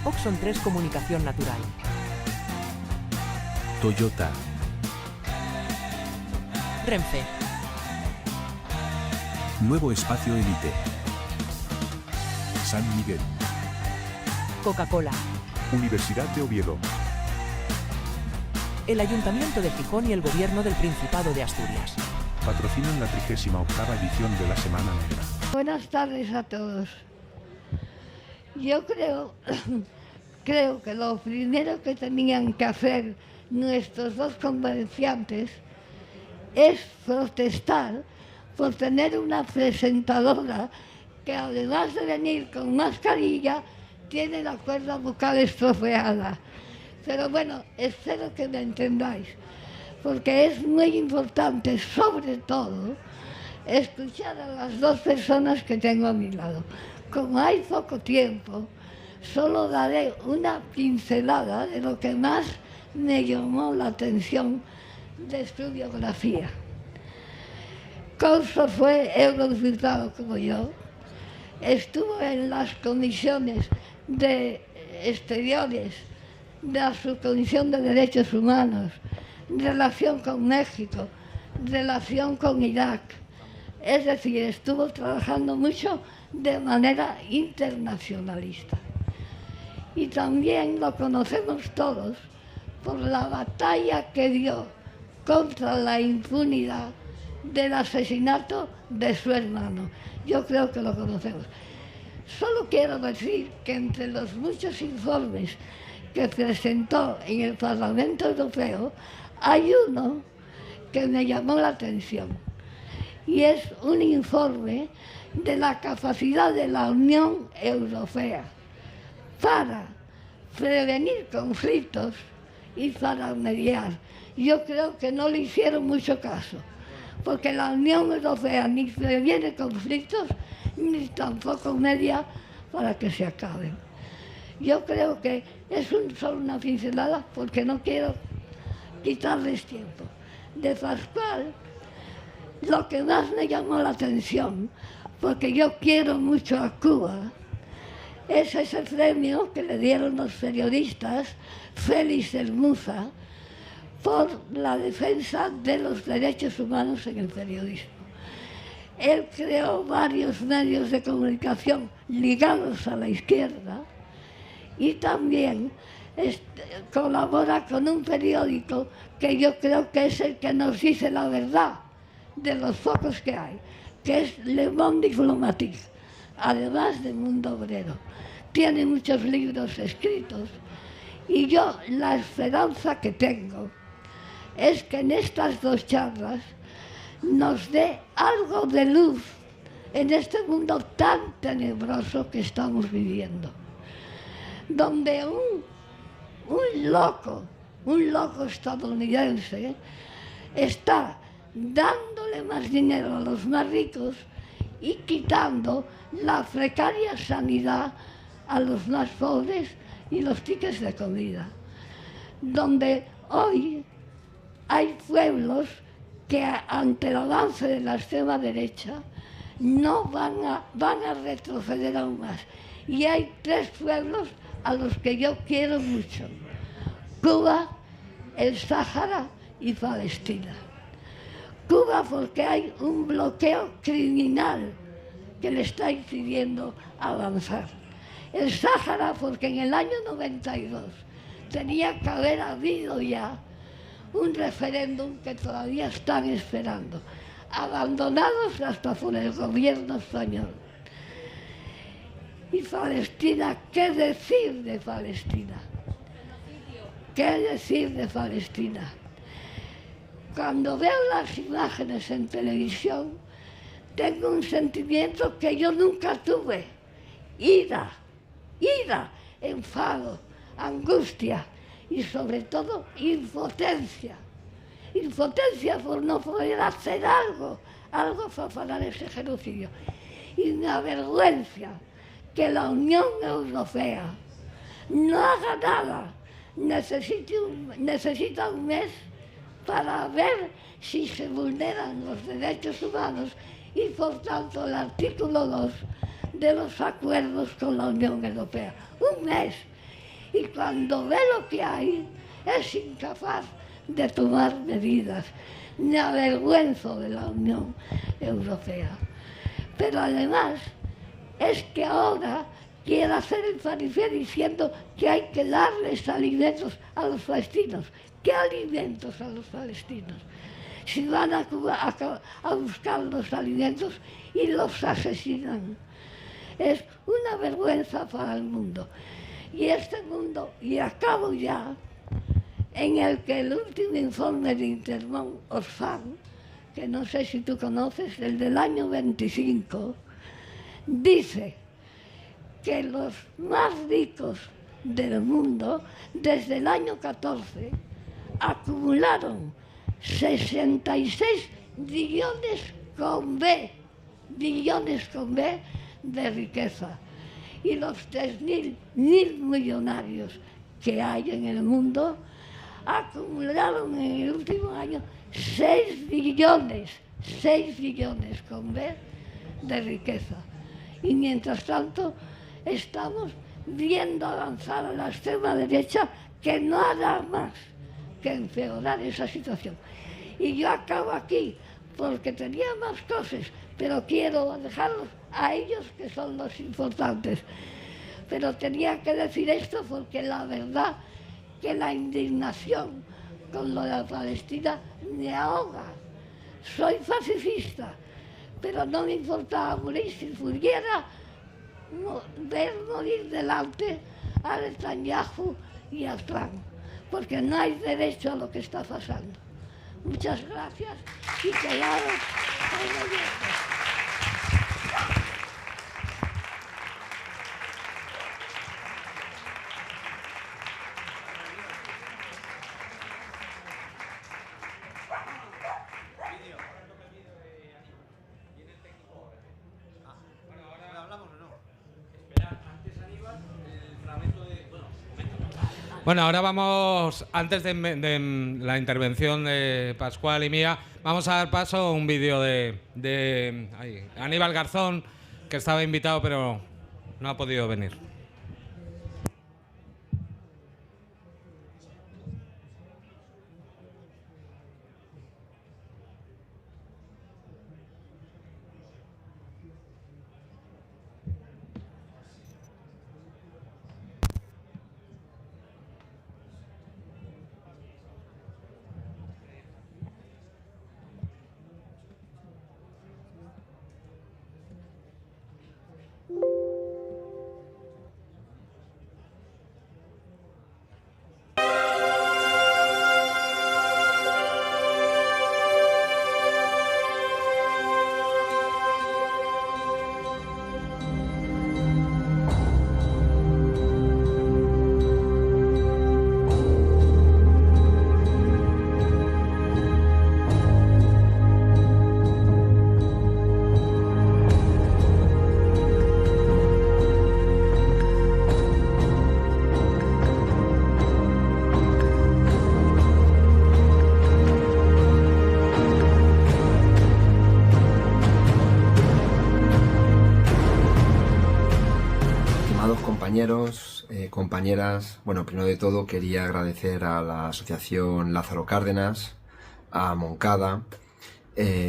Oxon 3 Comunicación Natural. Toyota. Renfe. Nuevo Espacio Elite. San Miguel. Coca-Cola. Universidad de Oviedo. El Ayuntamiento de Gijón y el Gobierno del Principado de Asturias. Patrocinan la 38ª edición de la Semana Negra. Buenas tardes a todos. Yo creo que lo primero que tenían que hacer nuestros dos conferenciantes es protestar por tener una presentadora que, además de venir con mascarilla, tiene la cuerda bucal estropeada. Pero bueno, espero que me entendáis, porque es muy importante, sobre todo, escuchar a las dos personas que tengo a mi lado. Como hay poco tiempo, solo daré una pincelada de lo que más me llamó la atención de su biografía. Couso fue eurodiputado como yo, estuvo en las comisiones de exteriores, de la Subcomisión de Derechos Humanos, relación con México, relación con Irak. Es decir, estuvo trabajando mucho de manera internacionalista. Y también lo conocemos todos por la batalla que dio contra la impunidad del asesinato de su hermano. Yo creo que lo conocemos. Solo quiero decir que entre los muchos informes que presentó en el Parlamento Europeo, hay uno que me llamó la atención, y es un informe de la capacidad de la Unión Europea para prevenir conflictos y para mediar. Yo creo que no le hicieron mucho caso, porque la Unión Europea ni previene conflictos ni tampoco media para que se acaben. Yo creo que es solo una pincelada, porque no quiero quitarles tiempo. De Pascual, lo que más me llamó la atención, porque yo quiero mucho a Cuba, es ese premio que le dieron los periodistas Félix del Muza por la defensa de los derechos humanos en el periodismo. Él creó varios medios de comunicación ligados a la izquierda y también colabora con un periódico que yo creo que es el que nos dice la verdad de los pocos que hay, que es Le Monde Diplomatique, además de Mundo Obrero. Tiene muchos libros escritos y yo la esperanza que tengo es que en estas dos charlas nos dé algo de luz en este mundo tan tenebroso que estamos viviendo, donde un loco estadounidense está dándole más dinero a los más ricos y quitando la precaria sanidad a los más pobres y los tickets de comida, donde hoy hay pueblos que ante el avance de la extrema derecha no van a retroceder aún más. Y hay tres pueblos a los que yo quiero mucho: Cuba, el Sáhara y Palestina. Cuba porque hay un bloqueo criminal que le está impidiendo avanzar. El Sáhara porque en el año 92 tenía que haber habido ya un referéndum que todavía están esperando, abandonados hasta por el gobierno español. Y Palestina, ¿qué decir de Palestina? ¿Qué decir de Palestina? Cuando veo las imágenes en televisión, tengo un sentimiento que yo nunca tuve: ira, enfado, angustia y sobre todo impotencia. Impotencia por no poder hacer algo para parar ese genocidio. Y una vergüenza que la Unión Europea no haga nada. Necesita un mes para ver si se vulneran los derechos humanos y, por tanto, el artículo 2 de los acuerdos con la Unión Europea. Un mes. y cuando ve lo que hay es incapaz de tomar medidas. Me avergüenzo de la Unión Europea. Pero además es que ahora quiere hacer el paripé diciendo que hay que darles alimentos a los palestinos. ¿Qué alimentos a los palestinos? Si van a buscar los alimentos y los asesinan. Es una vergüenza para el mundo. Y este mundo, y acabo ya, en el que el último informe de Intermón Oxfam, que no sé si tú conoces, el del año 25, dice que los más ricos del mundo, desde el año 14, acumularon 66 billones con B de riqueza. Y los 3.000 millonarios que hay en el mundo acumularon en el último año 6 billones con B de riqueza. Y mientras tanto estamos viendo avanzar a la extrema derecha, que no hará más que empeorar esa situación. Y yo acabo aquí porque tenía más cosas, pero quiero dejarlos a ellos, que son los importantes. Pero tenía que decir esto porque la verdad que la indignación con lo de la Palestina me ahoga. Soy pacifista, pero no me importaba morir si pudiera ver morir delante a Netanyahu y a Trump, porque no hay derecho a lo que está pasando. Muchas gracias y cuidado al gobierno. Bueno, ahora vamos, antes de la intervención de Pascual y mía, vamos a dar paso a un vídeo de Aníbal Garzón, que estaba invitado pero no ha podido venir. Compañeros, compañeras, bueno, primero de todo quería agradecer a la Asociación Lázaro Cárdenas, a Moncada,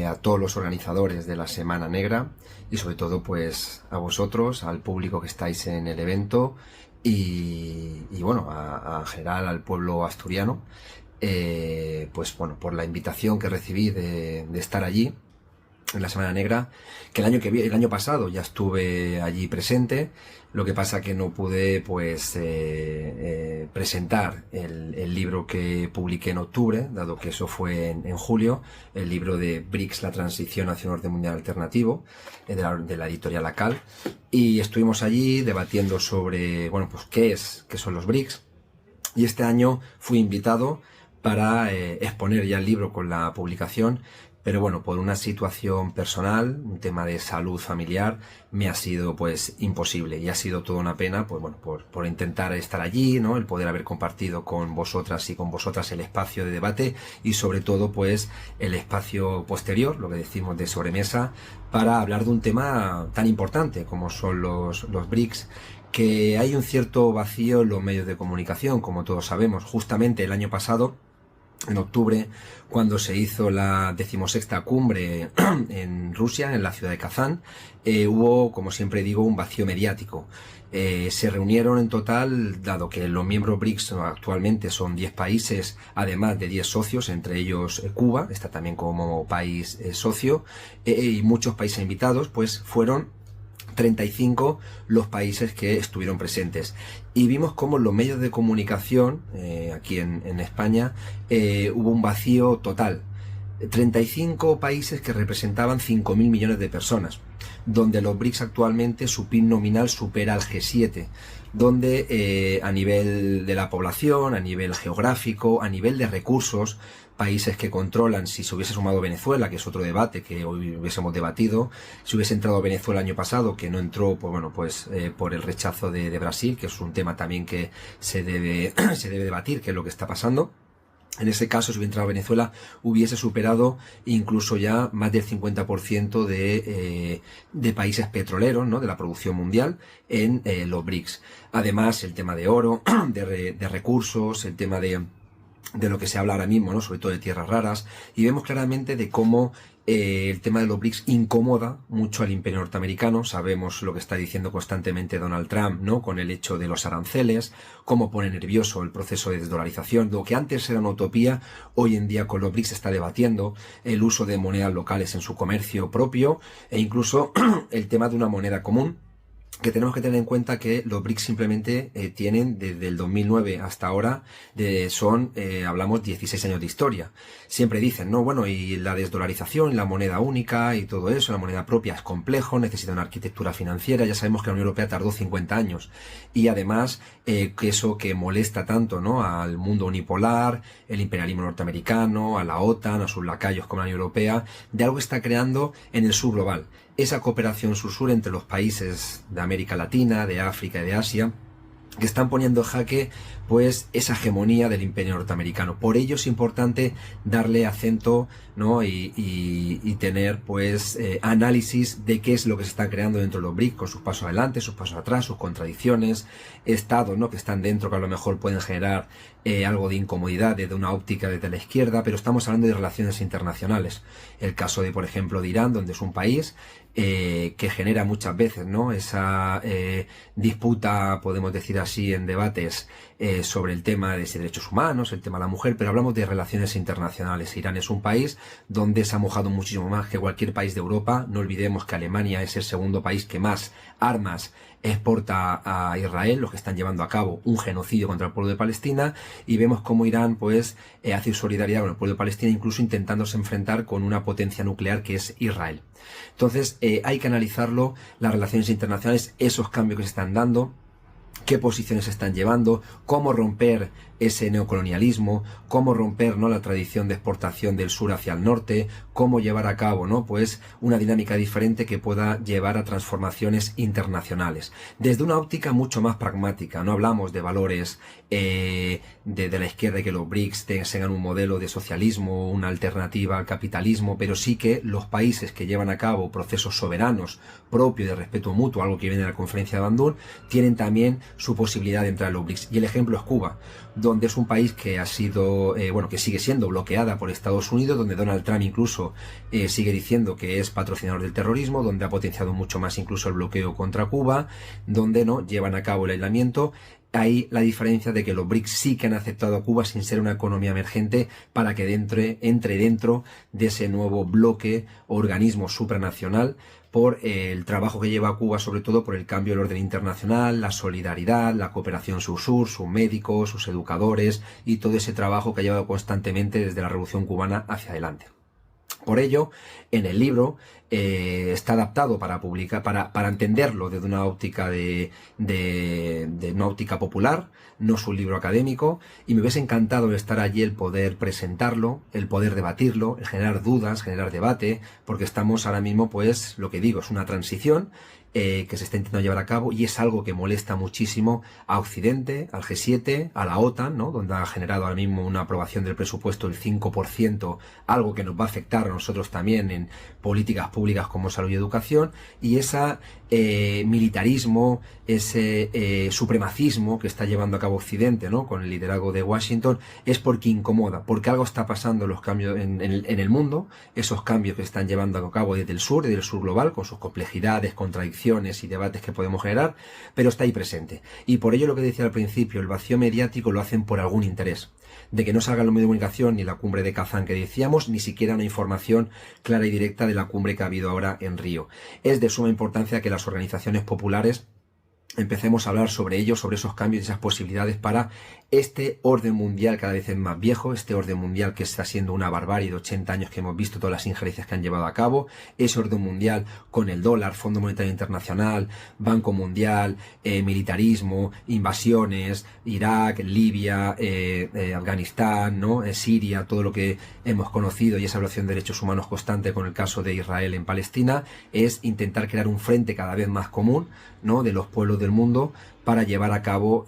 a todos los organizadores de la Semana Negra y sobre todo pues a vosotros, al público que estáis en el evento y bueno, a general al pueblo asturiano, pues bueno, por la invitación que recibí de estar allí en la Semana Negra, que el año pasado ya estuve allí presente. Lo que pasa que no pude pues presentar el libro que publiqué en octubre, dado que eso fue en julio, el libro de BRICS, la transición hacia un orden mundial alternativo, de la editorial ACAL, y estuvimos allí debatiendo sobre, bueno, pues qué son los BRICS, y este año fui invitado para exponer ya el libro con la publicación. Pero bueno, por una situación personal, un tema de salud familiar, me ha sido pues imposible y ha sido toda una pena, pues bueno, por intentar estar allí, ¿no? El poder haber compartido con vosotras y con vosotras el espacio de debate y sobre todo pues el espacio posterior, lo que decimos de sobremesa, para hablar de un tema tan importante como son los BRICS, que hay un cierto vacío en los medios de comunicación, como todos sabemos. Justamente el año pasado, en octubre, cuando se hizo la 16ª cumbre en Rusia, en la ciudad de Kazán, hubo, como siempre digo, un vacío mediático. Se reunieron en total, dado que los miembros BRICS actualmente son 10 países, además de 10 socios, entre ellos Cuba, está también como país socio, y muchos países invitados, pues fueron 35 los países que estuvieron presentes. Y vimos cómo en los medios de comunicación, aquí en España, hubo un vacío total. 35 países que representaban 5.000 millones de personas, donde los BRICS actualmente su PIB nominal supera al G7, donde a nivel de la población, a nivel geográfico, a nivel de recursos, países que controlan, si se hubiese sumado Venezuela, que es otro debate que hoy hubiésemos debatido, si hubiese entrado Venezuela el año pasado, que no entró, pues bueno, pues por el rechazo de Brasil, que es un tema también que se debe debatir, qué es lo que está pasando. En ese caso, si hubiera entrado Venezuela, hubiese superado incluso ya más del 50% de países petroleros, ¿no?, de la producción mundial en los BRICS. Además, el tema de oro, de recursos, el tema de lo que se habla ahora mismo, ¿no?, sobre todo de tierras raras, y vemos claramente de cómo el tema de los BRICS incomoda mucho al imperio norteamericano. Sabemos lo que está diciendo constantemente Donald Trump, ¿no?, con el hecho de los aranceles, cómo pone nervioso el proceso de desdolarización. Lo que antes era una utopía, hoy en día con los BRICS se está debatiendo el uso de monedas locales en su comercio propio, e incluso el tema de una moneda común, que tenemos que tener en cuenta que los BRICS simplemente tienen desde el 2009 hasta ahora, hablamos 16 años de historia. Siempre dicen, no, bueno, y la desdolarización, la moneda única y todo eso, la moneda propia es complejo, necesita una arquitectura financiera. Ya sabemos que la Unión Europea tardó 50 años. Y además, que eso que molesta tanto, ¿no?, al mundo unipolar, el imperialismo norteamericano, a la OTAN, a sus lacayos como la Unión Europea, de algo que está creando en el sur global. Esa cooperación sur-sur entre los países de América Latina, de África y de Asia, que están poniendo en jaque pues esa hegemonía del imperio norteamericano. Por ello es importante darle acento, ¿no?, y tener pues análisis de qué es lo que se está creando dentro de los BRICS, con sus pasos adelante, sus pasos atrás, sus contradicciones, estados, ¿no?, que están dentro, que a lo mejor pueden generar algo de incomodidad desde una óptica desde la izquierda, pero estamos hablando de relaciones internacionales. El caso de, por ejemplo, de Irán, donde es un país que genera muchas veces, ¿no?, esa disputa, podemos decir así, en debates sobre el tema de derechos humanos, el tema de la mujer, pero hablamos de relaciones internacionales. Irán es un país donde se ha mojado muchísimo más que cualquier país de Europa. No olvidemos que Alemania es el segundo país que más armas exporta a Israel, los que están llevando a cabo un genocidio contra el pueblo de Palestina, y vemos cómo Irán pues hace solidaridad con el pueblo de Palestina, incluso intentándose enfrentar con una potencia nuclear que es Israel. Entonces hay que analizarlo, las relaciones internacionales, esos cambios que se están dando, qué posiciones se están llevando, cómo romper ese neocolonialismo, cómo romper, ¿no?, la tradición de exportación del sur hacia el norte, cómo llevar a cabo, ¿no?, pues una dinámica diferente que pueda llevar a transformaciones internacionales. Desde una óptica mucho más pragmática, no hablamos de valores de la izquierda y que los BRICS tengan un modelo de socialismo, una alternativa al capitalismo, pero sí que los países que llevan a cabo procesos soberanos propios de respeto mutuo, algo que viene de la conferencia de Bandung, tienen también su posibilidad de entrar en los BRICS. Y el ejemplo es Cuba, donde es un país que ha sido, que sigue siendo bloqueada por Estados Unidos, donde Donald Trump incluso sigue diciendo que es patrocinador del terrorismo, donde ha potenciado mucho más incluso el bloqueo contra Cuba, donde no llevan a cabo el aislamiento. Ahí la diferencia de que los BRICS sí que han aceptado a Cuba sin ser una economía emergente para que entre dentro de ese nuevo bloque o organismo supranacional, por el trabajo que lleva a Cuba, sobre todo por el cambio del orden internacional, la solidaridad, la cooperación sur-sur, sus médicos, sus educadores y todo ese trabajo que ha llevado constantemente desde la Revolución Cubana hacia adelante. Por ello, en el libro está adaptado para publicar, para entenderlo desde una óptica de una óptica popular, no es un libro académico, y me hubiese encantado estar allí, el poder presentarlo, el poder debatirlo, el generar dudas, generar debate, porque estamos ahora mismo, pues, lo que digo, es una transición, que se está intentando llevar a cabo, y es algo que molesta muchísimo a Occidente, al G7, a la OTAN, ¿no? Donde ha generado ahora mismo una aprobación del presupuesto del 5%, algo que nos va a afectar a nosotros también en políticas públicas como salud y educación, y ese militarismo, ese supremacismo que está llevando a cabo Occidente, ¿no? Con el liderazgo de Washington, es porque incomoda, porque algo está pasando en los cambios en el mundo, esos cambios que se están llevando a cabo desde el sur global, con sus complejidades, contradicciones y debates que podemos generar, pero está ahí presente. Y por ello, lo que decía al principio, el vacío mediático lo hacen por algún interés, de que no salga en los medios de comunicación ni la cumbre de Kazán que decíamos, ni siquiera una información clara y directa de la cumbre que ha habido ahora en Río. Es de suma importancia que las organizaciones populares empecemos a hablar sobre ello, sobre esos cambios y esas posibilidades para este orden mundial cada vez es más viejo, este orden mundial que está siendo una barbarie de 80 años que hemos visto todas las injerencias que han llevado a cabo, ese orden mundial con el dólar, Fondo Monetario Internacional, Banco Mundial, militarismo, invasiones, Irak, Libia, Afganistán, ¿no? Siria, todo lo que hemos conocido, y esa violación de derechos humanos constante con el caso de Israel en Palestina, es intentar crear un frente cada vez más común, ¿no? De los pueblos del mundo para llevar a cabo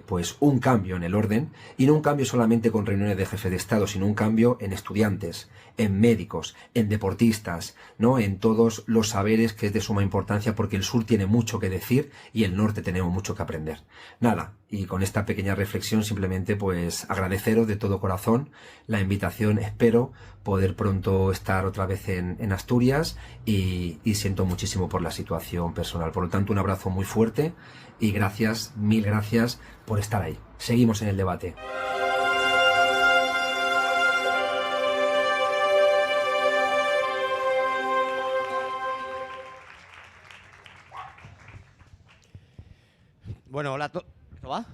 pues un cambio en el orden, y no un cambio solamente con reuniones de jefes de Estado, sino un cambio en estudiantes, en médicos, en deportistas, ¿no? En todos los saberes, que es de suma importancia, porque el sur tiene mucho que decir y el norte tenemos mucho que aprender. Nada, y con esta pequeña reflexión simplemente pues agradeceros de todo corazón la invitación. Espero poder pronto estar otra vez en Asturias, y siento muchísimo por la situación personal. Por lo tanto, un abrazo muy fuerte y gracias, mil gracias por estar ahí. Seguimos en el debate. Bueno, hola a todos. ¿Esto va?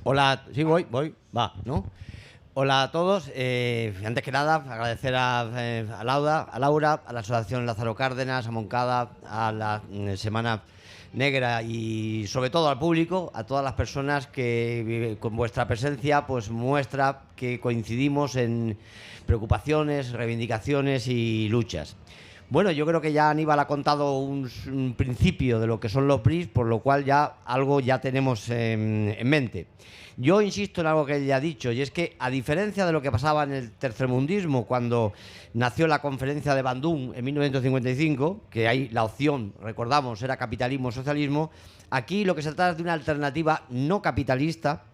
Hola, sí, voy, va, ¿no? Hola a todos. Antes que nada, agradecer a Laura, a la Asociación Lázaro Cárdenas, a Moncada, a la Semana Negra y sobre todo al público, a todas las personas que con vuestra presencia pues muestra que coincidimos en preocupaciones, reivindicaciones y luchas. Bueno, yo creo que ya Aníbal ha contado un principio de lo que son los BRICS, por lo cual ya algo ya tenemos en mente. Yo insisto en algo que él ya ha dicho, y es que, a diferencia de lo que pasaba en el tercermundismo cuando nació la conferencia de Bandung en 1955, que ahí la opción, recordamos, era capitalismo o socialismo, aquí lo que se trata es de una alternativa no capitalista,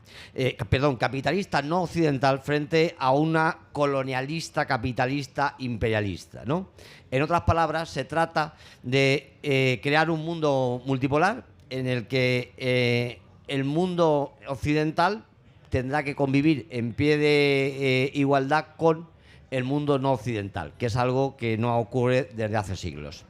capitalista no occidental, frente a una colonialista, capitalista, imperialista, ¿no? En otras palabras, se trata de crear un mundo multipolar en el que el mundo occidental tendrá que convivir en pie de igualdad con el mundo no occidental, que es algo que no ocurre desde hace siglos.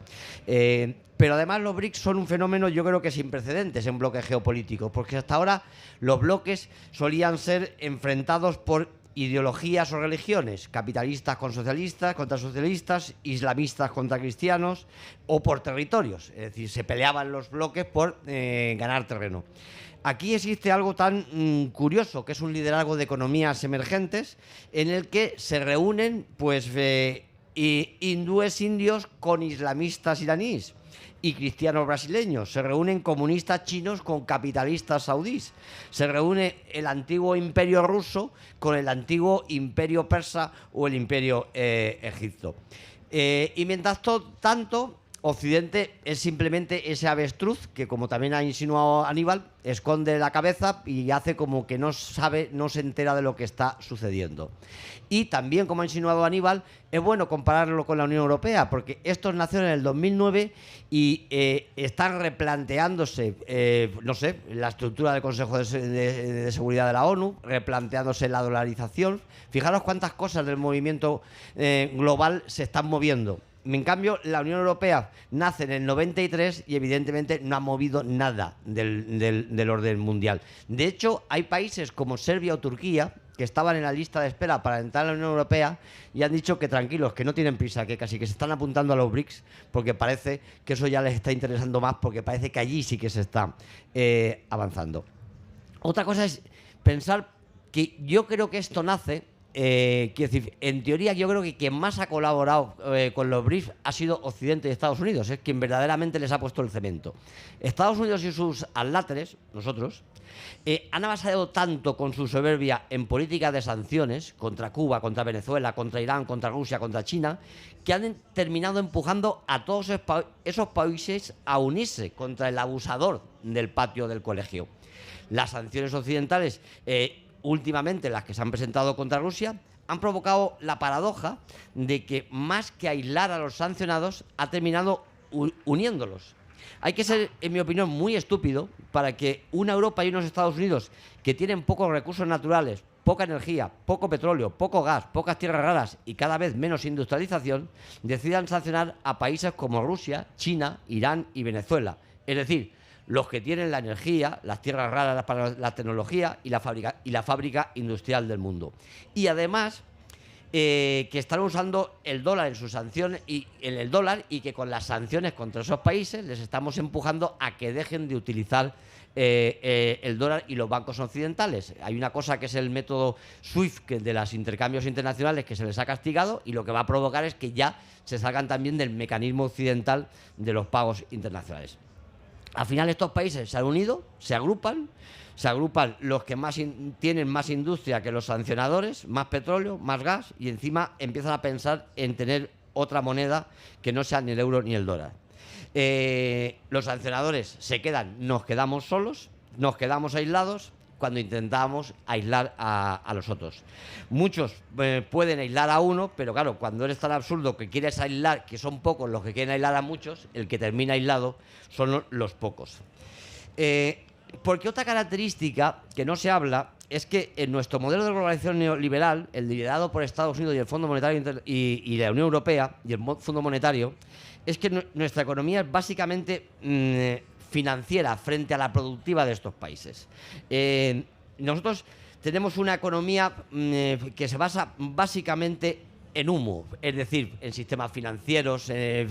Pero además los BRICS son un fenómeno, yo creo que sin precedentes en bloques geopolíticos, porque hasta ahora los bloques solían ser enfrentados por ideologías o religiones, capitalistas con socialistas, contra socialistas, islamistas contra cristianos, o por territorios, es decir, se peleaban los bloques por ganar terreno. Aquí existe algo tan curioso, que es un liderazgo de economías emergentes, en el que se reúnen pues hindúes indios con islamistas iraníes y cristianos brasileños, se reúnen comunistas chinos con capitalistas saudíes, se reúne el antiguo imperio ruso con el antiguo imperio persa o el imperio egipcio. Y mientras tanto, Occidente es simplemente ese avestruz que, como también ha insinuado Aníbal, esconde la cabeza y hace como que no sabe, no se entera de lo que está sucediendo. Y también, como ha insinuado Aníbal, es bueno compararlo con la Unión Europea, porque estos nacieron en el 2009 y están replanteándose, no sé, la estructura del Consejo de Seguridad de la ONU, replanteándose la dolarización. Fijaros cuántas cosas del movimiento global se están moviendo. En cambio, la Unión Europea nace en el 93 y evidentemente no ha movido nada del orden mundial. De hecho, hay países como Serbia o Turquía que estaban en la lista de espera para entrar a la Unión Europea y han dicho que tranquilos, que no tienen prisa, que casi que se están apuntando a los BRICS, porque parece que eso ya les está interesando más, porque parece que allí sí que se está avanzando. Otra cosa es pensar que yo creo que esto nace quiero decir, en teoría yo creo que quien más ha colaborado con los BRICS ha sido Occidente y Estados Unidos, es quien verdaderamente les ha puesto el cemento. Estados Unidos y sus adláteres, nosotros, han avanzado tanto con su soberbia en políticas de sanciones contra Cuba, contra Venezuela, contra Irán, contra Rusia, contra China, que han terminado empujando a todos esos países a unirse contra el abusador del patio del colegio. Las sanciones occidentales, últimamente las que se han presentado contra Rusia, han provocado la paradoja de que más que aislar a los sancionados, ha terminado uniéndolos. Hay que ser, en mi opinión, muy estúpido para que una Europa y unos Estados Unidos que tienen pocos recursos naturales, poca energía, poco petróleo, poco gas, pocas tierras raras y cada vez menos industrialización, decidan sancionar a países como Rusia, China, Irán y Venezuela. Es decir, los que tienen la energía, las tierras raras para la tecnología y la fábrica industrial del mundo. Y además, que están usando el dólar en sus sanciones y que con las sanciones contra esos países les estamos empujando a que dejen de utilizar el dólar y los bancos occidentales. Hay una cosa que es el método SWIFT de los intercambios internacionales que se les ha castigado, y lo que va a provocar es que ya se salgan también del mecanismo occidental de los pagos internacionales. Al final estos países se han unido, se agrupan los que tienen más industria que los sancionadores, más petróleo, más gas, y encima empiezan a pensar en tener otra moneda que no sea ni el euro ni el dólar. Los sancionadores nos quedamos solos, nos quedamos aislados cuando intentamos aislar a los otros. Muchos pueden aislar a uno, pero claro, cuando eres tan absurdo que quieres aislar, que son pocos los que quieren aislar a muchos, el que termina aislado son los pocos. Porque otra característica que no se habla es que en nuestro modelo de globalización neoliberal, el liderado por Estados Unidos y el Fondo Monetario y la Unión Europea y el Fondo Monetario, es que nuestra economía es básicamente financiera frente a la productiva de estos países. Nosotros tenemos una economía que se basa básicamente en humo, es decir, en sistemas financieros, en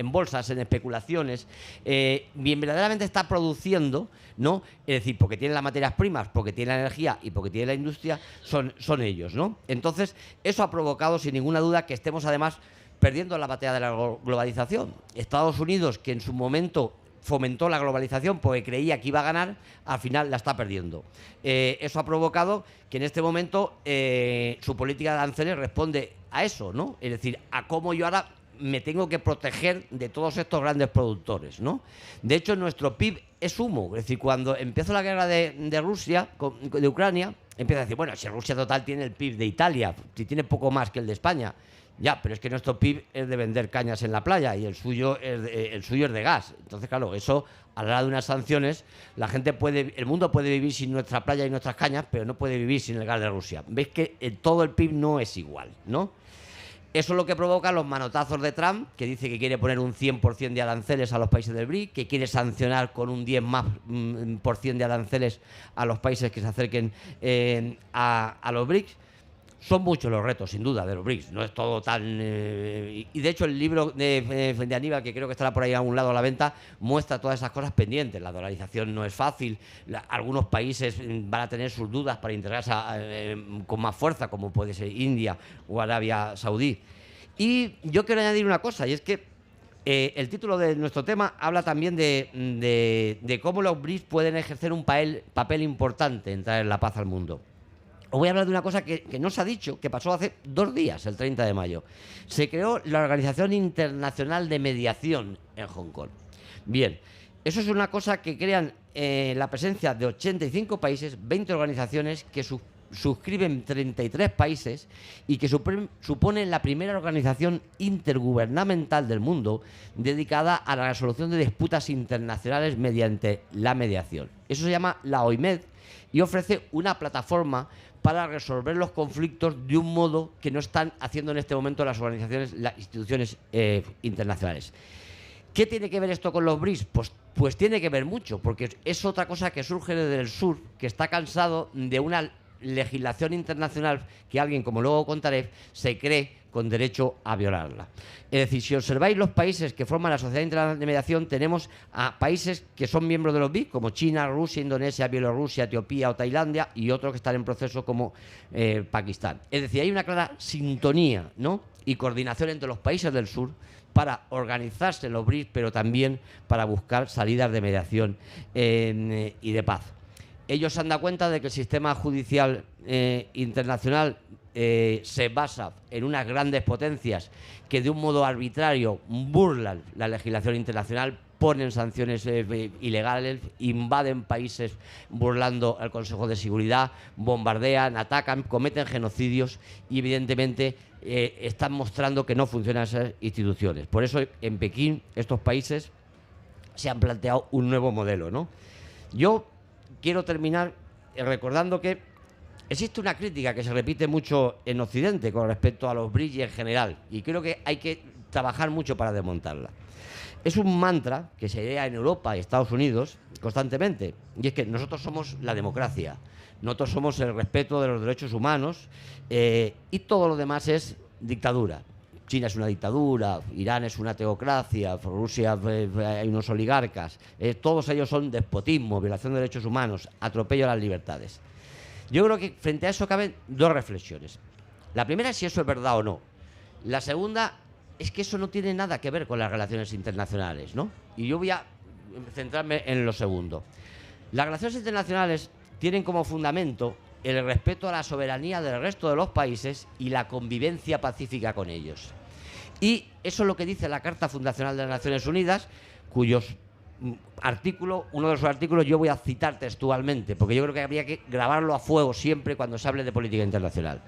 bolsas, en especulaciones. Bien, verdaderamente está produciendo, ¿no? Es decir, porque tiene las materias primas, porque tiene la energía y porque tiene la industria, son ellos, ¿no? Entonces, eso ha provocado, sin ninguna duda, que estemos además perdiendo la batalla de la globalización. Estados Unidos, que en su momento fomentó la globalización porque creía que iba a ganar, al final la está perdiendo. Eso ha provocado que en este momento su política de aranceles responde a eso, ¿no? Es decir, a cómo yo ahora me tengo que proteger de todos estos grandes productores, ¿no? De hecho, nuestro PIB es humo. Es decir, cuando empezó la guerra de Rusia, de Ucrania, empieza a decir, bueno, si Rusia total tiene el PIB de Italia, si tiene poco más que el de España. Ya, pero es que nuestro PIB es de vender cañas en la playa y el suyo es de gas. Entonces, claro, eso a la hora de unas sanciones, el mundo puede vivir sin nuestra playa y nuestras cañas, pero no puede vivir sin el gas de Rusia. Veis que todo el PIB no es igual, ¿no? Eso es lo que provoca los manotazos de Trump, que dice que quiere poner un 100% de aranceles a los países del BRIC, que quiere sancionar con un 10% de aranceles a los países que se acerquen a los BRICS. Son muchos los retos, sin duda, de los BRICS. No es todo tan... y de hecho el libro de Aníbal, que creo que estará por ahí a un lado a la venta, muestra todas esas cosas pendientes. La dolarización no es fácil. Algunos países van a tener sus dudas para integrarse con más fuerza, como puede ser India o Arabia Saudí. Y yo quiero añadir una cosa, y es que el título de nuestro tema habla también de cómo los BRICS pueden ejercer un papel importante en traer la paz al mundo. Os voy a hablar de una cosa que no se ha dicho, que pasó hace 2 días, el 30 de mayo. Se creó la Organización Internacional de Mediación en Hong Kong. Bien, eso es una cosa que crean la presencia de 85 países, 20 organizaciones que suscriben 33 países y que supone la primera organización intergubernamental del mundo dedicada a la resolución de disputas internacionales mediante la mediación. Eso se llama la OIMED y ofrece una plataforma para resolver los conflictos de un modo que no están haciendo en este momento las instituciones internacionales. ¿Qué tiene que ver esto con los BRICS? Pues tiene que ver mucho, porque es otra cosa que surge desde el sur, que está cansado de una legislación internacional que alguien, como luego contaré, se cree con derecho a violarla. Es decir, si observáis los países que forman la Sociedad Internacional de Mediación, tenemos a países que son miembros de los BIC, como China, Rusia, Indonesia, Bielorrusia, Etiopía o Tailandia, y otros que están en proceso como Pakistán. Es decir, hay una clara sintonía, ¿no?, y coordinación entre los países del sur para organizarse en los BRICS, pero también para buscar salidas de mediación y de paz. Ellos se han dado cuenta de que el sistema judicial internacional se basa en unas grandes potencias que de un modo arbitrario burlan la legislación internacional, ponen sanciones ilegales, invaden países burlando al Consejo de Seguridad, bombardean, atacan, cometen genocidios y evidentemente están mostrando que no funcionan esas instituciones. Por eso en Pekín estos países se han planteado un nuevo modelo, ¿no? Yo quiero terminar recordando que existe una crítica que se repite mucho en Occidente con respecto a los BRICS en general, y creo que hay que trabajar mucho para desmontarla. Es un mantra que se idea en Europa y Estados Unidos constantemente, y es que nosotros somos la democracia, nosotros somos el respeto de los derechos humanos y todo lo demás es dictadura. China es una dictadura, Irán es una teocracia, Rusia hay unos oligarcas, todos ellos son despotismo, violación de derechos humanos, atropello a las libertades. Yo creo que frente a eso caben dos reflexiones. La primera es si eso es verdad o no. La segunda es que eso no tiene nada que ver con las relaciones internacionales, ¿no? Y yo voy a centrarme en lo segundo. Las relaciones internacionales tienen como fundamento el respeto a la soberanía del resto de los países y la convivencia pacífica con ellos. Y eso es lo que dice la Carta Fundacional de las Naciones Unidas, cuyos uno de sus artículos yo voy a citar textualmente, porque yo creo que habría que grabarlo a fuego siempre cuando se hable de política internacional.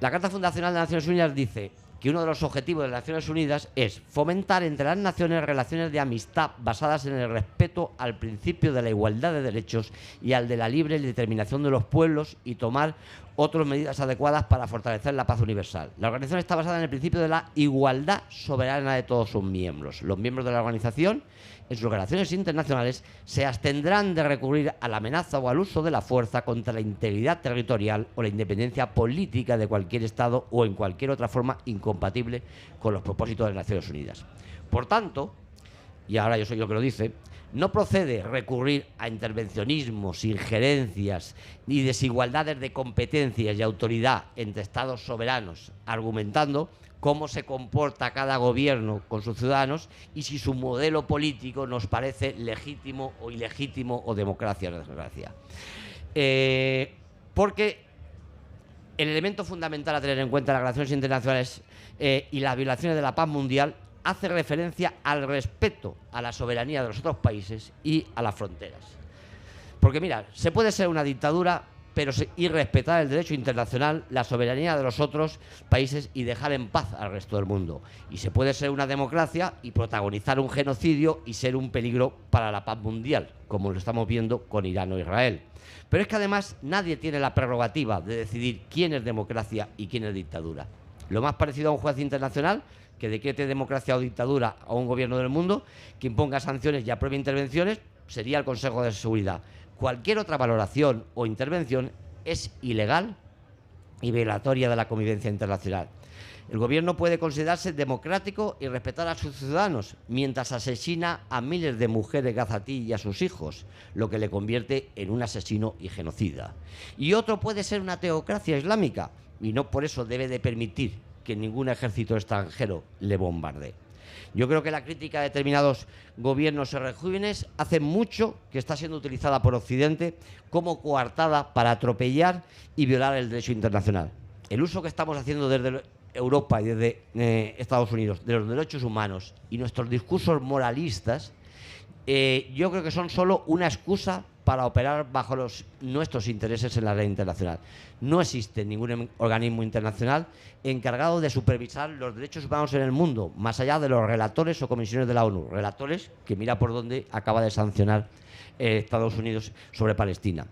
La Carta Fundacional de las Naciones Unidas dice que uno de los objetivos de las Naciones Unidas es fomentar entre las naciones relaciones de amistad basadas en el respeto al principio de la igualdad de derechos y al de la libre determinación de los pueblos y tomar otras medidas adecuadas para fortalecer la paz universal. La organización está basada en el principio de la igualdad soberana de todos sus miembros. Los miembros de la organización, en sus relaciones internacionales, se abstendrán de recurrir a la amenaza o al uso de la fuerza contra la integridad territorial o la independencia política de cualquier Estado o en cualquier otra forma incompatible con los propósitos de las Naciones Unidas. Por tanto, y ahora yo soy yo que lo dice, no procede recurrir a intervencionismos, injerencias ni desigualdades de competencias y autoridad entre Estados soberanos, argumentando cómo se comporta cada gobierno con sus ciudadanos y si su modelo político nos parece legítimo o ilegítimo o democracia o desgracia. Porque el elemento fundamental a tener en cuenta en las relaciones internacionales y las violaciones de la paz mundial hace referencia al respeto a la soberanía de los otros países y a las fronteras. Porque mira, se puede ser una dictadura y respetar el derecho internacional, la soberanía de los otros países y dejar en paz al resto del mundo. Y se puede ser una democracia y protagonizar un genocidio y ser un peligro para la paz mundial, como lo estamos viendo con Irán o Israel. Pero es que además nadie tiene la prerrogativa de decidir quién es democracia y quién es dictadura. Lo más parecido a un juez internacional que decrete democracia o dictadura a un gobierno del mundo, que imponga sanciones y apruebe intervenciones, sería el Consejo de Seguridad. Cualquier otra valoración o intervención es ilegal y violatoria de la convivencia internacional. El gobierno puede considerarse democrático y respetar a sus ciudadanos, mientras asesina a miles de mujeres gazatí y a sus hijos, lo que le convierte en un asesino y genocida. Y otro puede ser una teocracia islámica, y no por eso debe de permitir que ningún ejército extranjero le bombardee. Yo creo que la crítica a determinados gobiernos o regímenes hace mucho que está siendo utilizada por Occidente como coartada para atropellar y violar el derecho internacional. El uso que estamos haciendo desde Europa y desde Estados Unidos de los derechos humanos y nuestros discursos moralistas, yo creo que son solo una excusa para operar bajo nuestros intereses en la ley internacional. No existe ningún organismo internacional encargado de supervisar los derechos humanos en el mundo, más allá de los relatores o comisiones de la ONU. Relatores que mira por dónde acaba de sancionar Estados Unidos sobre Palestina.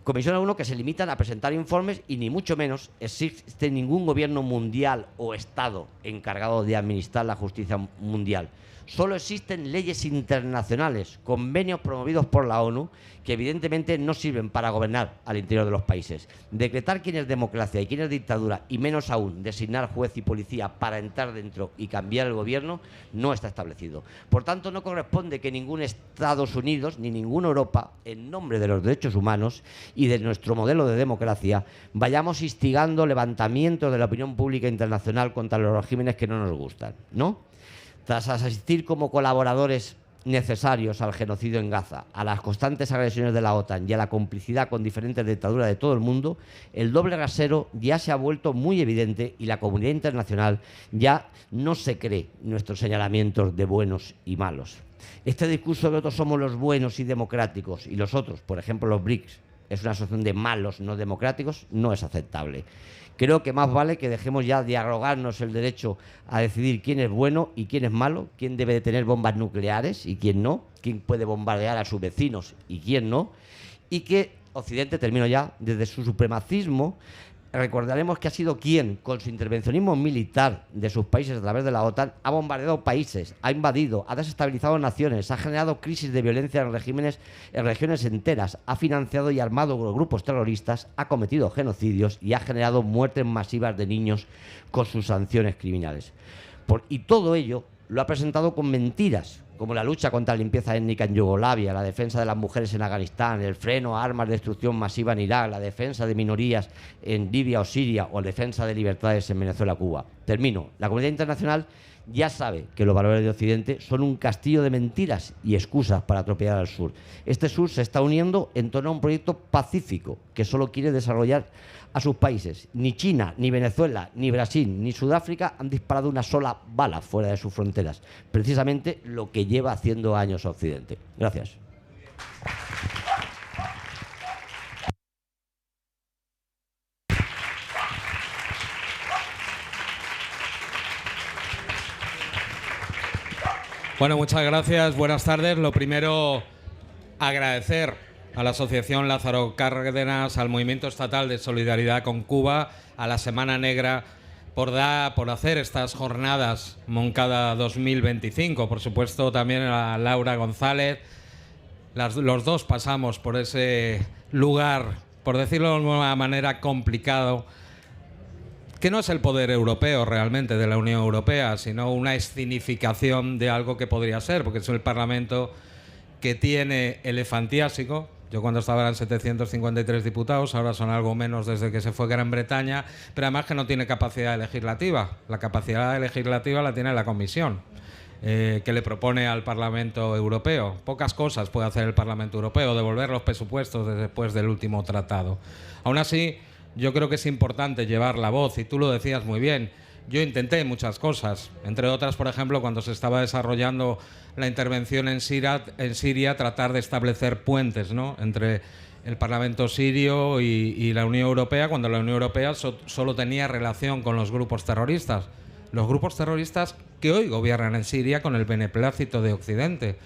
Comisiones de la ONU que se limitan a presentar informes y ni mucho menos existe ningún gobierno mundial o Estado encargado de administrar la justicia mundial. Solo existen leyes internacionales, convenios promovidos por la ONU, que evidentemente no sirven para gobernar al interior de los países. Decretar quién es democracia y quién es dictadura, y menos aún designar juez y policía para entrar dentro y cambiar el gobierno, no está establecido. Por tanto, no corresponde que ningún Estados Unidos ni ninguna Europa, en nombre de los derechos humanos y de nuestro modelo de democracia, vayamos instigando levantamientos de la opinión pública internacional contra los regímenes que no nos gustan, ¿no? Tras asistir como colaboradores necesarios al genocidio en Gaza, a las constantes agresiones de la OTAN y a la complicidad con diferentes dictaduras de todo el mundo, el doble rasero ya se ha vuelto muy evidente y la comunidad internacional ya no se cree nuestros señalamientos de buenos y malos. Este discurso de que otros somos los buenos y democráticos y los otros, por ejemplo los BRICS, es una asociación de malos no democráticos, no es aceptable. Creo que más vale que dejemos ya de arrogarnos el derecho a decidir quién es bueno y quién es malo, quién debe de tener bombas nucleares y quién no, quién puede bombardear a sus vecinos y quién no, y que Occidente, termino ya, desde su supremacismo, recordaremos que ha sido quien, con su intervencionismo militar de sus países a través de la OTAN, ha bombardeado países, ha invadido, ha desestabilizado naciones, ha generado crisis de violencia en regiones enteras, ha financiado y armado grupos terroristas, ha cometido genocidios y ha generado muertes masivas de niños con sus sanciones criminales. Y todo ello lo ha presentado con mentiras, como la lucha contra la limpieza étnica en Yugoslavia, la defensa de las mujeres en Afganistán, el freno a armas de destrucción masiva en Irak, la defensa de minorías en Libia o Siria o la defensa de libertades en Venezuela o Cuba. Termino. La comunidad internacional ya sabe que los valores de Occidente son un castillo de mentiras y excusas para atropellar al sur. Este sur se está uniendo en torno a un proyecto pacífico que solo quiere desarrollar a sus países. Ni China, ni Venezuela, ni Brasil, ni Sudáfrica han disparado una sola bala fuera de sus fronteras. Precisamente lo que lleva haciendo años Occidente. Gracias. Bueno, muchas gracias. Buenas tardes. Lo primero, agradecer a la Asociación Lázaro Cárdenas, al Movimiento Estatal de Solidaridad con Cuba, a la Semana Negra, por hacer estas jornadas Moncada 2025. Por supuesto, también a Laura González. Los dos pasamos por ese lugar, por decirlo de alguna manera, complicado, que no es el poder europeo realmente de la Unión Europea, sino una escenificación de algo que podría ser, porque es el Parlamento que tiene elefantiásico. Yo cuando estaba eran 753 diputados, ahora son algo menos desde que se fue Gran Bretaña, pero además que no tiene capacidad legislativa. La capacidad legislativa la tiene la Comisión, que le propone al Parlamento Europeo. Pocas cosas puede hacer el Parlamento Europeo, devolver los presupuestos después del último tratado. Aún así, yo creo que es importante llevar la voz, y tú lo decías muy bien. Yo intenté muchas cosas, entre otras, por ejemplo, cuando se estaba desarrollando la intervención en Siria, tratar de establecer puentes, ¿no?, entre el Parlamento sirio y la Unión Europea, cuando la Unión Europea solo tenía relación con los grupos terroristas. Los grupos terroristas que hoy gobiernan en Siria con el beneplácito de Occidente.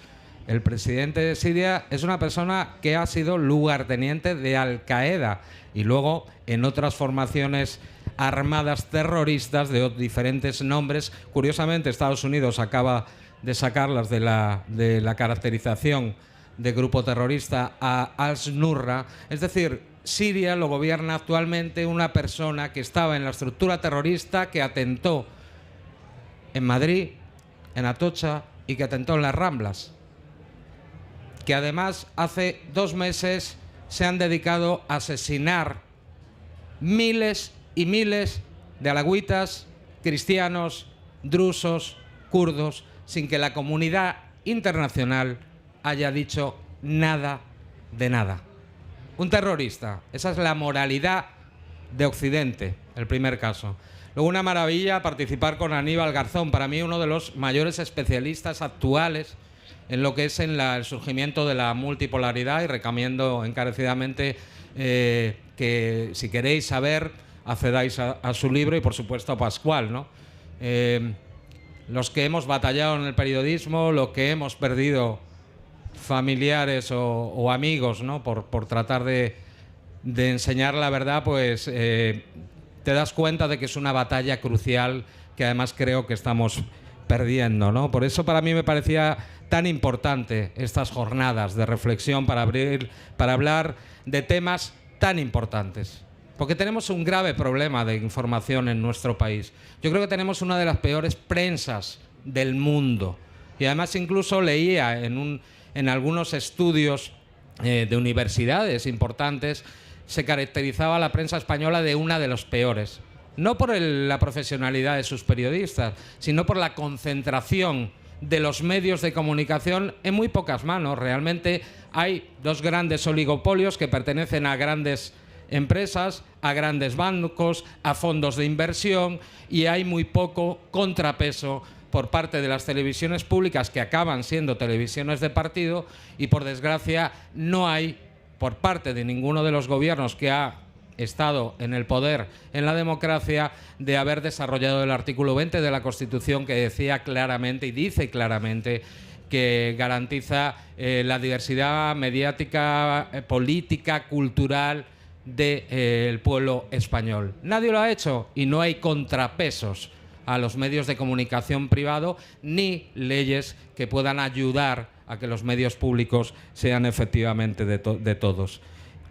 El presidente de Siria es una persona que ha sido lugarteniente de Al-Qaeda y luego en otras formaciones armadas terroristas de diferentes nombres. Curiosamente, Estados Unidos acaba de sacarlas de la caracterización de grupo terrorista a Al-Nusra. Es decir, Siria lo gobierna actualmente una persona que estaba en la estructura terrorista, que atentó en Madrid, en Atocha y que atentó en las Ramblas, que además hace 2 meses se han dedicado a asesinar miles y miles de alawítas, cristianos, drusos, kurdos, sin que la comunidad internacional haya dicho nada de nada. Un terrorista, esa es la moralidad de Occidente, el primer caso. Luego, una maravilla participar con Aníbal Garzón, para mí uno de los mayores especialistas actuales en lo que es el surgimiento de la multipolaridad, y recomiendo encarecidamente que, si queréis saber, accedáis a su libro, y por supuesto a Pascual, ¿no? Los que hemos batallado en el periodismo, los que hemos perdido familiares o amigos, ¿no?, por tratar de enseñar la verdad, pues te das cuenta de que es una batalla crucial que además creo que estamos perdiendo, ¿no? Por eso para mí me parecía tan importante estas jornadas de reflexión para hablar de temas tan importantes. Porque tenemos un grave problema de información en nuestro país. Yo creo que tenemos una de las peores prensas del mundo. Y además incluso leía en algunos estudios de universidades importantes, se caracterizaba la prensa española de una de los peores. No por la profesionalidad de sus periodistas, sino por la concentración de los medios de comunicación en muy pocas manos. Realmente hay dos grandes oligopolios que pertenecen a grandes empresas, a grandes bancos, a fondos de inversión, y hay muy poco contrapeso por parte de las televisiones públicas, que acaban siendo televisiones de partido, y por desgracia no hay por parte de ninguno de los gobiernos que ha estado en el poder en la democracia de haber desarrollado el artículo 20 de la Constitución, que decía claramente y dice claramente que garantiza la diversidad mediática, política, cultural del pueblo español. Nadie lo ha hecho y no hay contrapesos a los medios de comunicación privado ni leyes que puedan ayudar a que los medios públicos sean efectivamente de todos.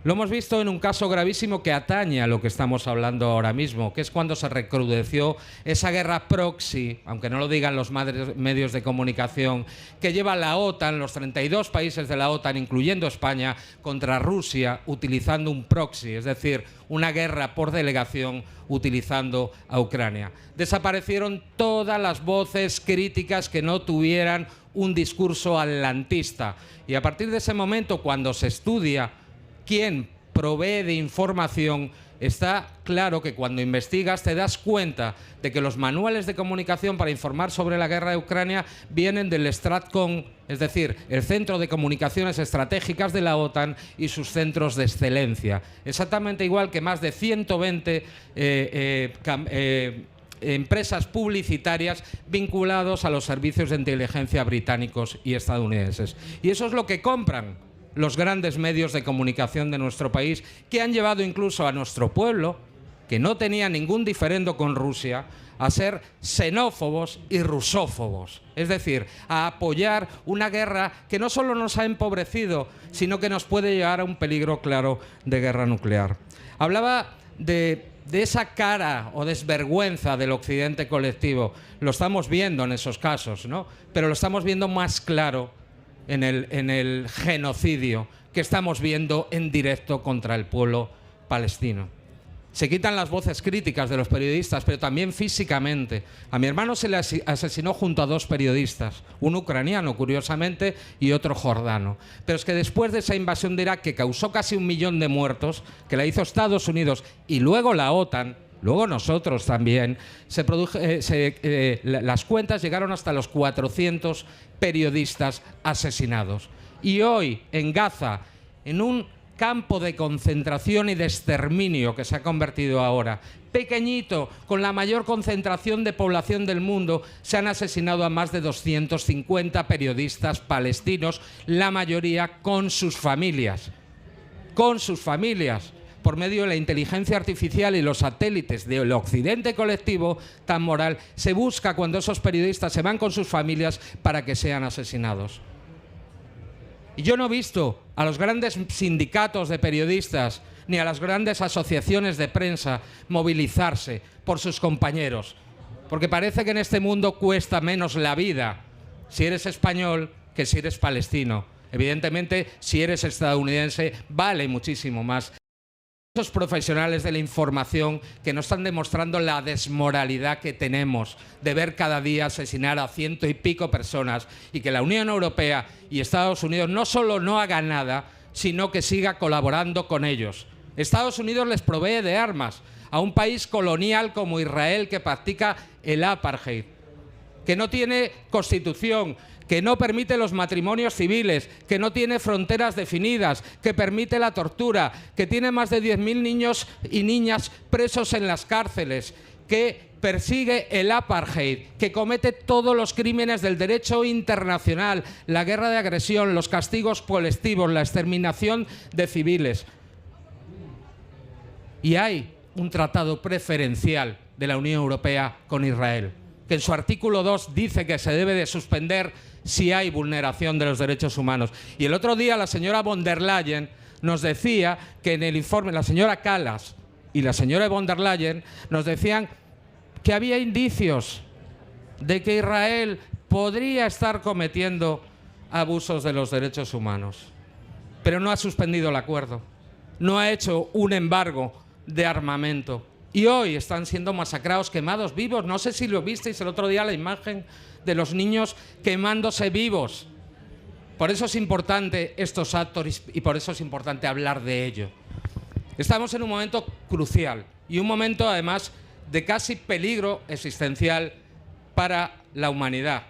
Lo hemos visto en un caso gravísimo que atañe a lo que estamos hablando ahora mismo, que es cuando se recrudeció esa guerra proxy, aunque no lo digan los medios de comunicación, que lleva la OTAN, los 32 países de la OTAN, incluyendo España, contra Rusia, utilizando un proxy, es decir, una guerra por delegación utilizando a Ucrania. Desaparecieron todas las voces críticas que no tuvieran un discurso atlantista. Y a partir de ese momento, cuando se estudia quién provee de información, está claro que cuando investigas te das cuenta de que los manuales de comunicación para informar sobre la guerra de Ucrania vienen del Stratcom, es decir, el Centro de Comunicaciones Estratégicas de la OTAN y sus centros de excelencia. Exactamente igual que más de 120 empresas publicitarias vinculados a los servicios de inteligencia británicos y estadounidenses. Y eso es lo que compran los grandes medios de comunicación de nuestro país, que han llevado incluso a nuestro pueblo, que no tenía ningún diferendo con Rusia, a ser xenófobos y rusófobos. Es decir, a apoyar una guerra que no solo nos ha empobrecido, sino que nos puede llevar a un peligro claro de guerra nuclear. Hablaba de esa cara o desvergüenza del occidente colectivo. Lo estamos viendo en esos casos, ¿no? Pero lo estamos viendo más claro en el genocidio que estamos viendo en directo contra el pueblo palestino. Se quitan las voces críticas de los periodistas, pero también físicamente. A mi hermano se le asesinó junto a dos periodistas, un ucraniano, curiosamente, y otro jordano. Pero es que después de esa invasión de Irak, que causó casi 1 millón de muertos, que la hizo Estados Unidos y luego la OTAN, luego nosotros también, las cuentas llegaron hasta los 400 periodistas asesinados. Y hoy, en Gaza, en un campo de concentración y de exterminio que se ha convertido ahora, pequeñito, con la mayor concentración de población del mundo, se han asesinado a más de 250 periodistas palestinos, la mayoría con sus familias. Con sus familias. Por medio de la inteligencia artificial y los satélites del occidente colectivo tan moral, se busca cuando esos periodistas se van con sus familias para que sean asesinados. Y yo no he visto a los grandes sindicatos de periodistas ni a las grandes asociaciones de prensa movilizarse por sus compañeros, porque parece que en este mundo cuesta menos la vida si eres español que si eres palestino. Evidentemente, si eres estadounidense, vale muchísimo más. Esos profesionales de la información que nos están demostrando la desmoralidad que tenemos de ver cada día asesinar a 100 y pico personas, y que la Unión Europea y Estados Unidos no solo no haga nada, sino que siga colaborando con ellos. Estados Unidos les provee de armas a un país colonial como Israel, que practica el apartheid, que no tiene constitución, que no permite los matrimonios civiles, que no tiene fronteras definidas, que permite la tortura, que tiene más de 10.000 niños y niñas presos en las cárceles, que persigue el apartheid, que comete todos los crímenes del derecho internacional, la guerra de agresión, los castigos colectivos, la exterminación de civiles. Y hay un tratado preferencial de la Unión Europea con Israel, que en su artículo 2 dice que se debe de suspender si hay vulneración de los derechos humanos. Y el otro día la señora von der Leyen nos decía que en el informe, la señora Kallas y la señora von der Leyen nos decían que había indicios de que Israel podría estar cometiendo abusos de los derechos humanos. Pero no ha suspendido el acuerdo, no ha hecho un embargo de armamento. Y hoy están siendo masacrados, quemados vivos. No sé si lo visteis el otro día, la imagen de los niños quemándose vivos. Por eso es importante estos actos y por eso es importante hablar de ello. Estamos en un momento crucial y un momento además de casi peligro existencial para la humanidad.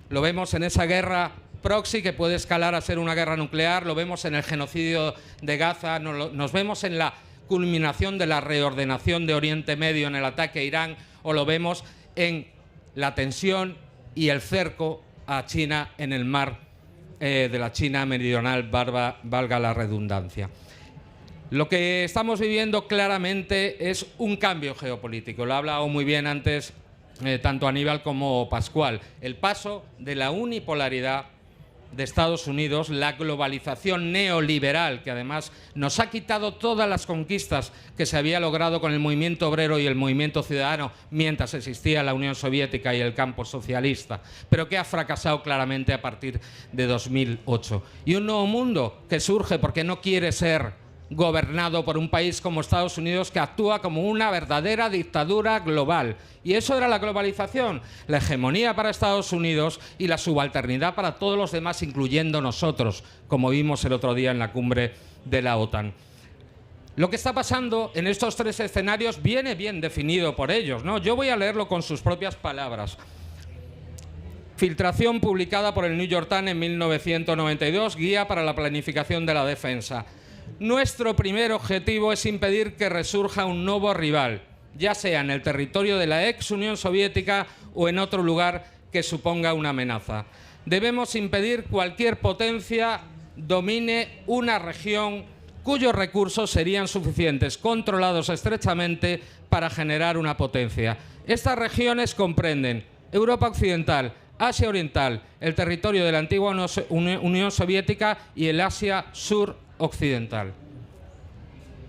Lo vemos en esa guerra proxy que puede escalar a ser una guerra nuclear, lo vemos en el genocidio de Gaza, nos vemos en la culminación de la reordenación de Oriente Medio en el ataque a Irán, o lo vemos en la tensión y el cerco a China en el mar de la China meridional, valga la redundancia. Lo que estamos viviendo claramente es un cambio geopolítico. Lo ha hablado muy bien antes tanto Aníbal como Pascual. El paso de la unipolaridad de Estados Unidos, la globalización neoliberal, que además nos ha quitado todas las conquistas que se había logrado con el movimiento obrero y el movimiento ciudadano mientras existía la Unión Soviética y el campo socialista, pero que ha fracasado claramente a partir de 2008. Y un nuevo mundo que surge porque no quiere ser gobernado por un país como Estados Unidos, que actúa como una verdadera dictadura global. Y eso era la globalización, la hegemonía para Estados Unidos y la subalternidad para todos los demás, incluyendo nosotros, como vimos el otro día en la cumbre de la OTAN. Lo que está pasando en estos tres escenarios viene bien definido por ellos, ¿no? Yo voy a leerlo con sus propias palabras. Filtración publicada por el New York Times en 1992, guía para la planificación de la defensa. Nuestro primer objetivo es impedir que resurja un nuevo rival, ya sea en el territorio de la ex Unión Soviética o en otro lugar que suponga una amenaza. Debemos impedir cualquier potencia domine una región cuyos recursos serían suficientes, controlados estrechamente, para generar una potencia. Estas regiones comprenden Europa Occidental, Asia Oriental, el territorio de la antigua Unión Soviética y el Asia Sur-Occidental.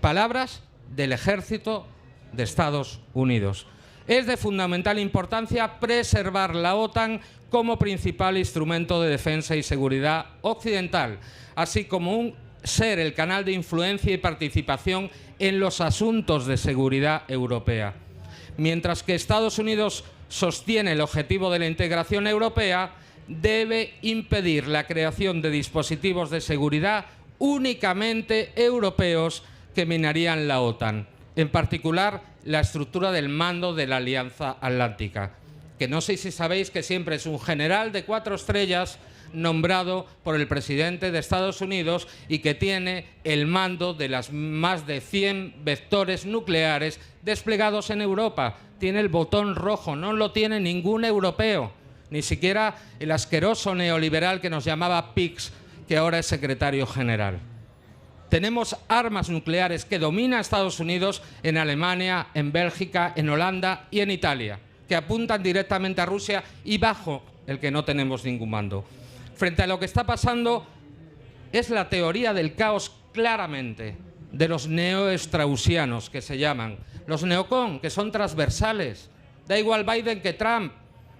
Palabras del ejército de Estados Unidos. Es de fundamental importancia preservar la OTAN como principal instrumento de defensa y seguridad occidental, así como ser el canal de influencia y participación en los asuntos de seguridad europea. Mientras que Estados Unidos sostiene el objetivo de la integración europea, debe impedir la creación de dispositivos de seguridad únicamente europeos que minarían la OTAN, en particular la estructura del mando de la Alianza Atlántica, que no sé si sabéis que siempre es un general de 4 estrellas nombrado por el presidente de Estados Unidos y que tiene el mando de las más de 100 vectores nucleares desplegados en Europa. Tiene el botón rojo, no lo tiene ningún europeo, ni siquiera el asqueroso neoliberal que nos llamaba PIX, que ahora es secretario general. Tenemos armas nucleares que domina Estados Unidos en Alemania, en Bélgica, en Holanda y en Italia, que apuntan directamente a Rusia y bajo el que no tenemos ningún mando. Frente a lo que está pasando es la teoría del caos claramente de los neostraussianos, que se llaman. Los neocon, que son transversales. Da igual Biden que Trump,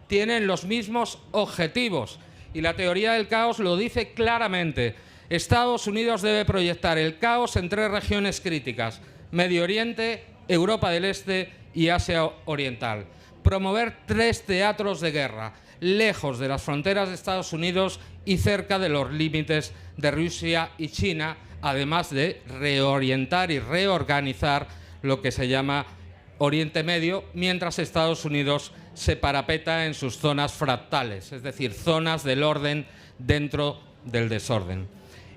tienen los mismos objetivos. Y la teoría del caos lo dice claramente. Estados Unidos debe proyectar el caos en 3 regiones críticas: Medio Oriente, Europa del Este y Asia Oriental. Promover 3 teatros de guerra, lejos de las fronteras de Estados Unidos y cerca de los límites de Rusia y China, además de reorientar y reorganizar lo que se llama Oriente Medio, mientras Estados Unidos se parapeta en sus zonas fractales, es decir, zonas del orden dentro del desorden.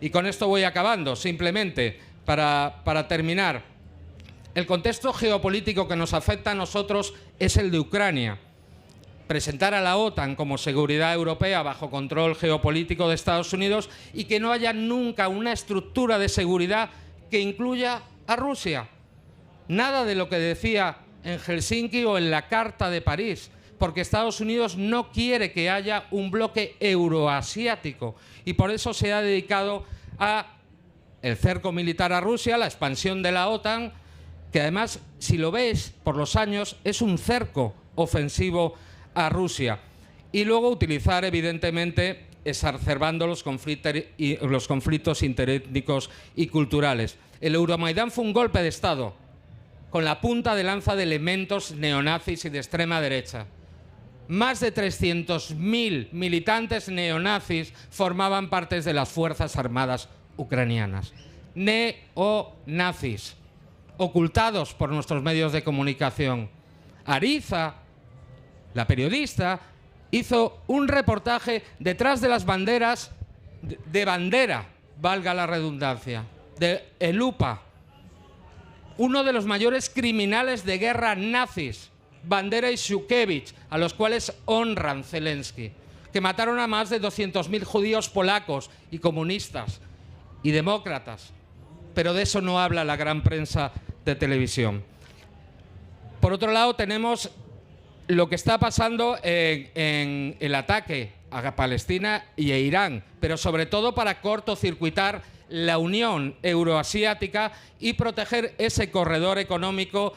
Y con esto voy acabando, simplemente para terminar. El contexto geopolítico que nos afecta a nosotros es el de Ucrania. Presentar a la OTAN como seguridad europea bajo control geopolítico de Estados Unidos y que no haya nunca una estructura de seguridad que incluya a Rusia. Nada de lo que decía en Helsinki o en la Carta de París, porque Estados Unidos no quiere que haya un bloque euroasiático y por eso se ha dedicado a el cerco militar a Rusia, la expansión de la OTAN, que además, si lo ves por los años, es un cerco ofensivo a Rusia. Y luego utilizar, evidentemente, exacerbando los conflictos interétnicos y culturales. El Euromaidán fue un golpe de Estado con la punta de lanza de elementos neonazis y de extrema derecha. Más de 300.000 militantes neonazis formaban parte de las Fuerzas Armadas ucranianas. Neonazis, ocultados por nuestros medios de comunicación. Ariza, la periodista, hizo un reportaje detrás de las banderas, de bandera, valga la redundancia, de el UPA, uno de los mayores criminales de guerra nazis, Bandera y Shukevich, a los cuales honran Zelensky, que mataron a más de 200.000 judíos polacos y comunistas y demócratas. Pero de eso no habla la gran prensa de televisión. Por otro lado, tenemos lo que está pasando en el ataque a Palestina y a Irán, pero sobre todo para cortocircuitar la Unión Euroasiática y proteger ese corredor económico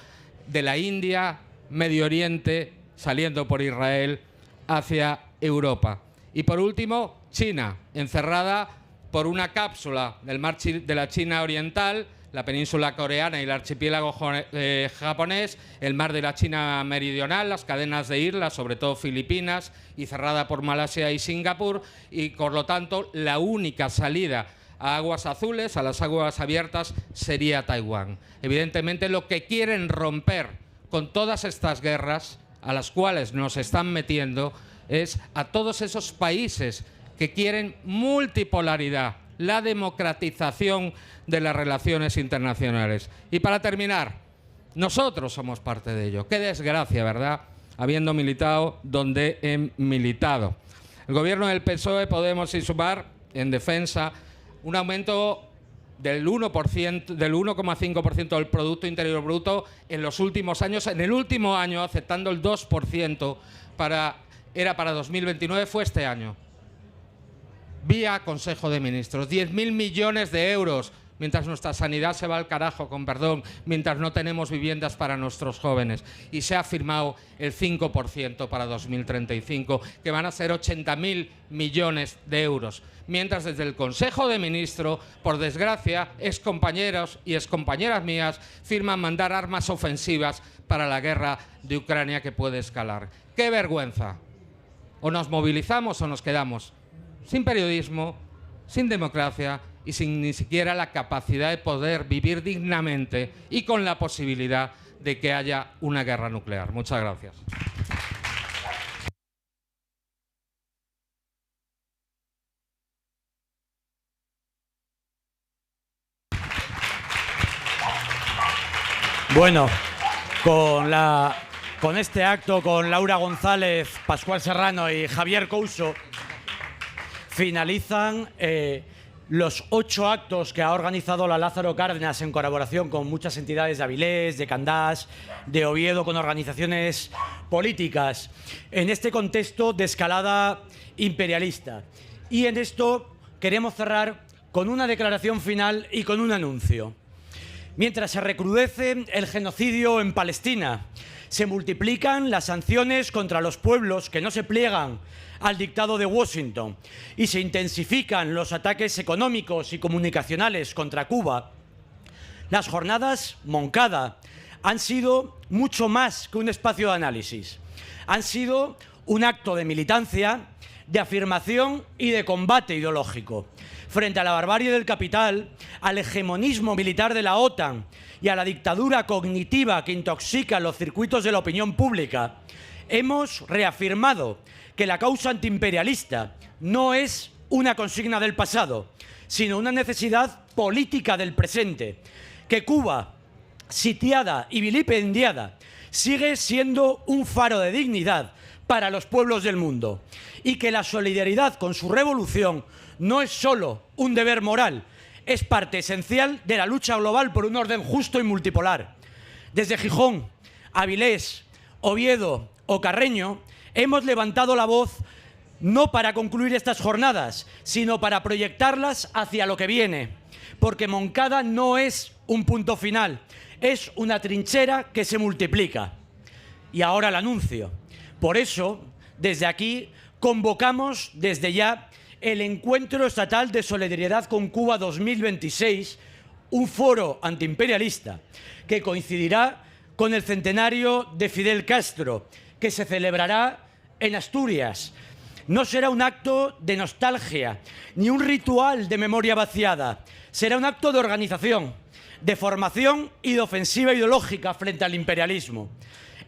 de la India, Medio Oriente, saliendo por Israel, hacia Europa. Y por último, China, encerrada por una cápsula del mar de la China Oriental, la península coreana y el archipiélago japonés, el mar de la China Meridional, las cadenas de islas, sobre todo Filipinas, y cerrada por Malasia y Singapur, y por lo tanto la única salida a aguas azules, a las aguas abiertas, sería Taiwán. Evidentemente lo que quieren romper con todas estas guerras a las cuales nos están metiendo es a todos esos países que quieren multipolaridad, la democratización de las relaciones internacionales. Y para terminar, nosotros somos parte de ello. Qué desgracia, ¿verdad? Habiendo militado donde he militado. El gobierno del PSOE, Podemos y Sumar, en defensa, un aumento del 1,5% del Producto Interior Bruto en los últimos años. En el último año, aceptando el 2%, era para 2029, fue este año. Vía Consejo de Ministros, 10.000 millones de euros, mientras nuestra sanidad se va al carajo, con perdón, mientras no tenemos viviendas para nuestros jóvenes. Y se ha firmado el 5% para 2035, que van a ser 80.000 millones de euros. Mientras desde el Consejo de Ministros, por desgracia, excompañeros y excompañeras mías firman mandar armas ofensivas para la guerra de Ucrania que puede escalar. ¡Qué vergüenza! O nos movilizamos o nos quedamos sin periodismo, sin democracia y sin ni siquiera la capacidad de poder vivir dignamente y con la posibilidad de que haya una guerra nuclear. Muchas gracias. Bueno, con este acto, con Laura González, Pascual Serrano y Javier Couso, finalizan los 8 actos que ha organizado la Lázaro Cárdenas en colaboración con muchas entidades de Avilés, de Candás, de Oviedo, con organizaciones políticas, en este contexto de escalada imperialista. Y en esto queremos cerrar con una declaración final y con un anuncio. Mientras se recrudece el genocidio en Palestina, se multiplican las sanciones contra los pueblos que no se pliegan al dictado de Washington y se intensifican los ataques económicos y comunicacionales contra Cuba, las jornadas Moncada han sido mucho más que un espacio de análisis. Han sido un acto de militancia, de afirmación y de combate ideológico. Frente a la barbarie del capital, al hegemonismo militar de la OTAN y a la dictadura cognitiva que intoxica los circuitos de la opinión pública, hemos reafirmado que la causa antiimperialista no es una consigna del pasado, sino una necesidad política del presente, que Cuba, sitiada y vilipendiada, sigue siendo un faro de dignidad para los pueblos del mundo, y que la solidaridad con su revolución no es solo un deber moral, es parte esencial de la lucha global por un orden justo y multipolar. Desde Gijón, Avilés, Oviedo o Carreño, hemos levantado la voz no para concluir estas jornadas, sino para proyectarlas hacia lo que viene, porque Moncada no es un punto final, es una trinchera que se multiplica. Y ahora el anuncio. Por eso, desde aquí, convocamos desde ya el Encuentro Estatal de Solidaridad con Cuba 2026, un foro antiimperialista que coincidirá con el centenario de Fidel Castro, que se celebrará en Asturias. No será un acto de nostalgia, ni un ritual de memoria vaciada. Será un acto de organización, de formación y de ofensiva ideológica frente al imperialismo.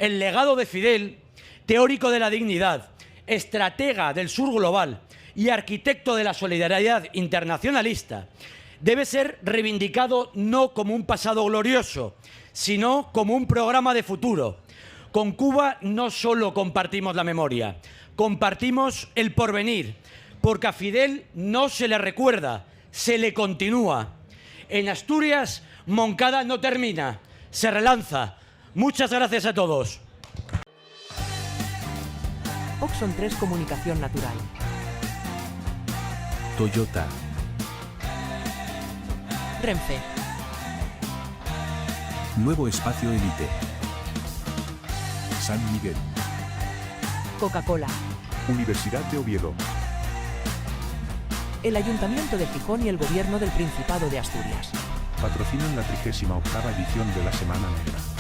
El legado de Fidel, teórico de la dignidad, estratega del sur global y arquitecto de la solidaridad internacionalista, debe ser reivindicado no como un pasado glorioso, sino como un programa de futuro. Con Cuba no solo compartimos la memoria, compartimos el porvenir, porque a Fidel no se le recuerda, se le continúa. En Asturias, Moncada no termina, se relanza. Muchas gracias a todos. Oxon 3 Comunicación Natural. Toyota, Renfe. Nuevo Espacio Elite, San Miguel, Coca-Cola. Universidad de Oviedo, El Ayuntamiento de Gijón y el Gobierno del Principado de Asturias. patrocinan la 38ª edición de la Semana Negra.